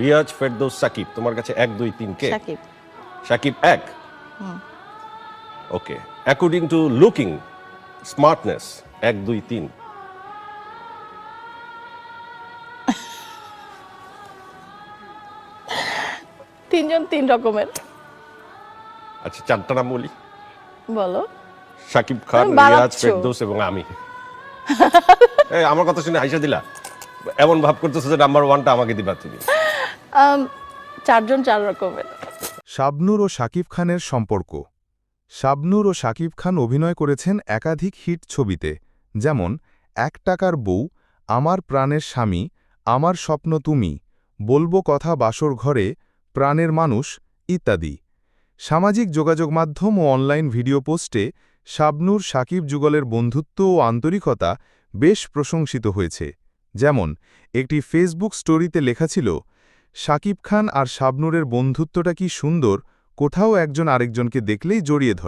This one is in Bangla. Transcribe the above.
রিয়াজ, ফেরদৌস, সাকিব, তোমার কাছে 1 2 3 কে? সাকিব। সাকিব 1। ওকে, অ্যাকর্ডিং টু লুকিং স্মার্টনেস 1 2 3। তিনজন তিন রকমের। আচ্ছা, 4টা নাম বলি। বলো। সাকিব খান, তুমি রিয়াজ, বাড়াচ্ছো। ফেরদৌস এবং আমি। এই আমার কথা শুনে হাইসা দিলা, এমন ভাব করতেছো যে নাম্বার 1টা আমাকে দিবা তুমি। চারজন চার রকমের। শাবনূর ও শাকিব খানের সম্পর্ক। শাবনূর ও শাকিব খান অভিনয় করেছেন একাধিক হিট ছবিতে, যেমন 1 টাকার বউ, আমার প্রাণের স্বামী, আমার স্বপ্ন তুমি, বলবো কথা বাসর ঘরে, প্রাণের মানুষ ইত্যাদি। সামাজিক যোগাযোগ মাধ্যম ও অনলাইন ভিডিও পোস্টে শাবনূর শাকিব যুগলের বন্ধুত্ব ও আন্তরিকতা বেশ প্রশংসিত হয়েছে। যেমন একটি ফেসবুক স্টোরিতে লেখা ছিল, শাকিব খান আর শাবনূরের বন্ধুত্বটা কি সুন্দর, কোথাও একজন আরেকজনকে দেখলেই জড়িয়ে ধরে।